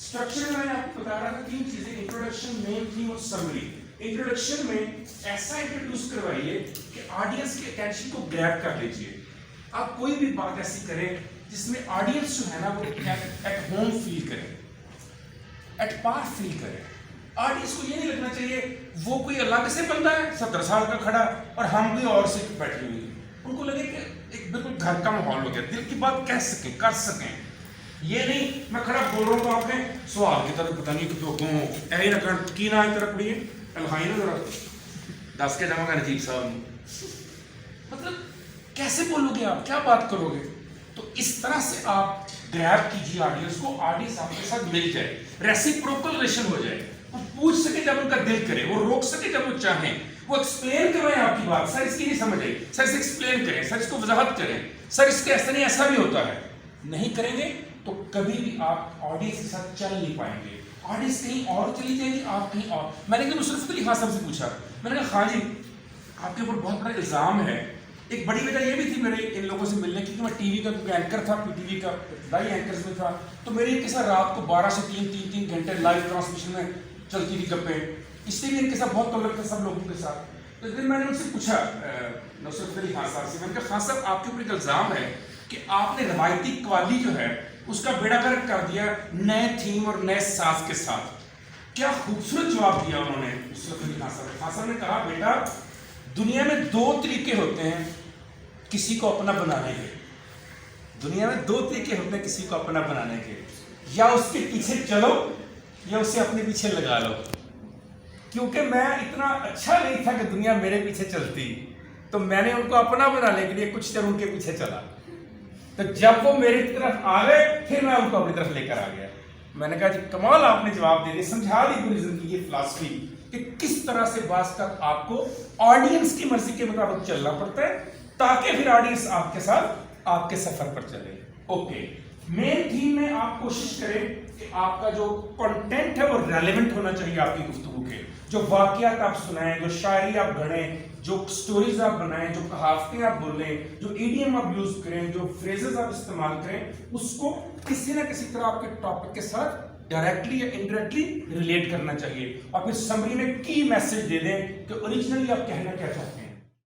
Structure में आपको बता रहा था 3 चीजें, इंट्रोडक्शन, मेन थीम और समरी। इंट्रोडक्शन में ऐसा इंट्रोड्यूस करवाइए कि ऑडियंस की अटेंशन को ग्रैब कर लीजिए। आप कोई भी बात ऐसी करें जिसमें ऑडियंस जो है ना वो एट होम फील करे, एट पार फील करे। ऑडियंस को ये नहीं लगना चाहिए वो कोई अलग से बंदा है 70 साल का खड़ा और हम कोई और से बैठे हुए हैं। उनको लगे कि एक बिल्कुल घर का माहौल हो गया, दिल की बात कह सकें, कर सकें। ये नहीं मैं खड़ा बोल रहा हूँ तो आपने सवाल की तरह पता नहीं कि तो ऐ ना कर की ना तरह पड़ी अलहाई ना जरा दस के जमा कर अजीब साहब, मतलब कैसे बोलोगे आप, क्या बात करोगे? तो इस तरह से आप ग्रैब कीजिए ऑडियंस को, ऑडियंस आपके साथ मिल जाए, रेसिप्रोकल रिलेशन हो जाए, वो पूछ सके जब उनका दिल करे, वो रोक सके जब वो चाहें, वो एक्सप्लेन करें आपकी बात, सर इसकी नहीं समझ आई, सर इसे एक्सप्लेन करें, सर इसको वजाहत करें, सर इसके ऐसा नहीं ऐसा भी होता है। नहीं करेंगे तो कभी भी आप ऑडियंस के साथ चल नहीं पाएंगे। ऑडियंस कहीं और चली जाएगी, आप कहीं और। मैंने एक दिन नुसरत अली खान साहब से पूछा, मैंने कहा खान जी आपके ऊपर बहुत बड़ा इल्ज़ाम है। एक बड़ी वजह ये भी थी मेरे इन लोगों से मिलने की कि मैं टीवी का एंकर था, पीटीवी का लाइव एंकर्स में था, तो मेरे इनके साथ रात को 12 से 3 घंटे लाइव ट्रांसमिशन में चलती थी गप्पें, इससे भी इनके साथ बहुत तल्लुक़ था सब लोगों के साथ। तो एक दिन मैंने उनसे पूछा नुसरत अली खान साहब से, मैंने कहा खान साहब आपके ऊपर एक इल्ज़ाम है कि आपने रवायती कव्वाली जो है उसका बेड़ा गर्क कर दिया नए थीम और नए साज के साथ। क्या खूबसूरत जवाब दिया उन्होंने नुसरत अली खान साहब। खान साहब ने कहा बेटा दुनिया में 2 तरीके होते हैं किसी को अपना बनाने के, दुनिया में 2 तरीके होते हैं किसी को अपना बनाने के, या उसके पीछे चलो या उसे अपने पीछे लगा लो। क्योंकि मैं इतना अच्छा नहीं था कि दुनिया मेरे पीछे चलती, तो मैंने उनको अपना बनाने के लिए कुछ देर उनके पीछे चला, तो जब वो मेरी तरफ आ गए फिर मैं उनको अपनी तरफ लेकर आ गया। मैंने कहा जी कमाल आपने जवाब दे दिया, समझा दी पूरी जिंदगी की फिलॉसफी कि किस तरह से बात तक आपको ऑडियंस की मर्जी के मुताबिक चलना पड़ता है ताकि फिर ऑडियंस आपके साथ आपके सफर पर चले। ओके, मेन थीम में आप कोशिश करें कि आपका जो कंटेंट है वो रेलेवेंट होना चाहिए आपकी गुफ्तगू के। जो वाकयात आप सुनाएं, जो शायरी आप गढ़ें, जो स्टोरीज आप बनाएं, जो कहावतें आप बोलें, जो ईडियम आप यूज करें, जो फ्रेजेस आप इस्तेमाल करें, उसको किसी ना किसी तरह आपके टॉपिक के साथ डायरेक्टली या इनडायरेक्टली रिलेट करना चाहिए। और फिर समरी में की मैसेज दे दें कि ओरिजिनली आप कहना क्या चाहते हैं।